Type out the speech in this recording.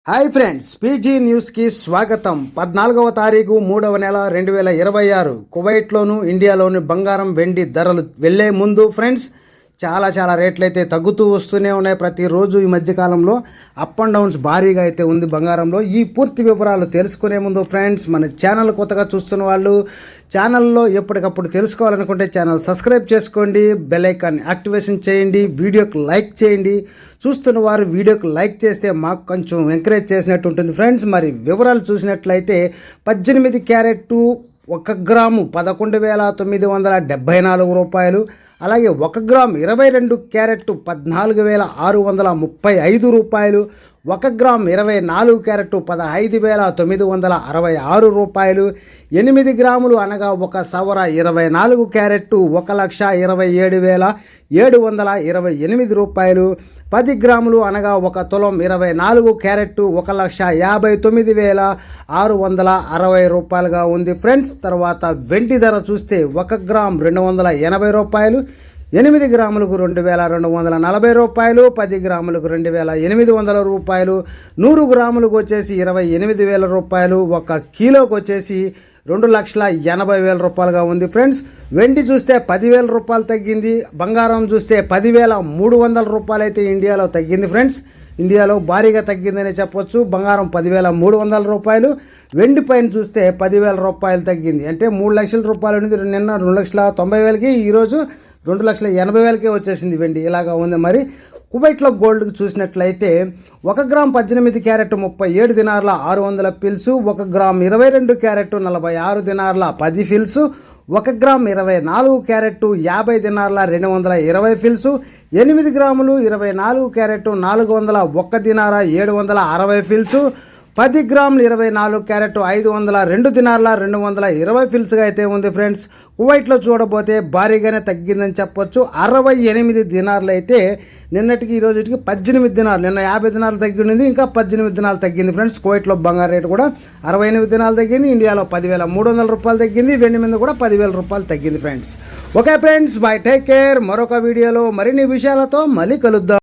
Hi friends, PG న్యూస్కి స్వాగతం. 14వ తారీఖు 3వ నెల 2026 కువైట్లోను ఇండియాలోను బంగారం వెండి ధరలు వెళ్లే ముందు ఫ్రెండ్స్ చాలా రేట్లు అయితే తగ్గుతూ వస్తూనే ఉన్నాయి. ప్రతిరోజు ఈ మధ్యకాలంలో అప్ అండ్ డౌన్స్ భారీగా అయితే ఉంది బంగారంలో. ఈ పూర్తి వివరాలు తెలుసుకునే ముందు ఫ్రెండ్స్, మన ఛానల్ కొత్తగా చూస్తున్న వాళ్ళు ఛానల్లో ఎప్పటికప్పుడు తెలుసుకోవాలనుకుంటే ఛానల్ సబ్స్క్రైబ్ చేసుకోండి, బెల్ ఐకాన్ యాక్టివేషన్ చేయండి, వీడియోకి లైక్ చేయండి. చూస్తున్న వారు వీడియోకి లైక్ చేస్తే మాకు కొంచెం ఎంకరేజ్ చేసినట్టు ఉంటుంది ఫ్రెండ్స్. మరి వివరాలు చూసినట్లయితే 18 క్యారెట్ 1 గ్రాము 11,974 రూపాయలు. అలాగే 1 గ్రాము 22 క్యారెట్ 14,635 రూపాయలు. 1 గ్రాము 24 క్యారెట్ 15,966 రూపాయలు. 8 గ్రాములు అనగా 1 సవర 24 క్యారెట్ 1,27,728 రూపాయలు. 10 గ్రాములు అనగా 1 తులం 24 క్యారెట్ 1,59,660 రూపాయలుగా ఉంది ఫ్రెండ్స్. తర్వాత వెండి ధర చూస్తే 1 గ్రామ్ 280 రూపాయలు, 8 గ్రాములకు 2,240 రూపాయలు, 10 గ్రాములకు 2,800 రూపాయలు, 100 గ్రాములకు వచ్చేసి 28,000 రూపాయలు, 1 కిలోకి వచ్చేసి 2,80,000 రూపాయలుగా ఉంది ఫ్రెండ్స్. వెండి చూస్తే 10,000 రూపాయలు తగ్గింది. బంగారం చూస్తే 10,300 రూపాయలు అయితే ఇండియాలో తగ్గింది ఫ్రెండ్స్. ఇండియాలో భారీగా తగ్గిందని చెప్పొచ్చు. బంగారం 10,300 రూపాయలు. వెండి పైన చూస్తే 10,000 రూపాయలు తగ్గింది. అంటే 3 లక్షల రూపాయలు అనేది నిన్న 2,90,000కి, ఈరోజు 2,80,000కే వచ్చేసింది వెండి. ఇలాగా ఉంది. మరి కువైట్లో గోల్డ్కి చూసినట్లయితే 1 గ్రామ్ 18 క్యారెట్ 37 దినార్ల 600 ఫిల్స్, 1 గ్రామ్ 22 క్యారెట్ 46 దినార్ల 10 ఫిల్స్, 1 గ్రామ్ 24 క్యారెట్ 50 దినార్ల 220 ఫిల్స్, 8 గ్రాములు 24 క్యారెట్ 401 దినార 760 ఫిల్స్, 10 గ్రాములు 24 క్యారెట్ 502 దినార్ల 220 ఫిల్స్గా అయితే ఉంది ఫ్రెండ్స్. కువైట్లో చూడబోతే భారీగానే తగ్గిందని చెప్పొచ్చు. 68 దినార్లు అయితే నిన్నటికి ఈ రోజుకి 18 దినార్లు. నిన్న 50 దినార్లు తగ్గింది, ఇంకా 18 దినాలు తగ్గింది ఫ్రెండ్స్. కువైట్లో బంగారు రేటు కూడా 68 దినాలు తగ్గింది. ఇండియాలో 10,300 రూపాయలు తగ్గింది. వెండి మీద కూడా 10,000 రూపాయలు తగ్గింది friends. Okay friends, by, take care. మరొక వీడియోలో మరిన్ని విషయాలతో మళ్ళీ కలుద్దాం.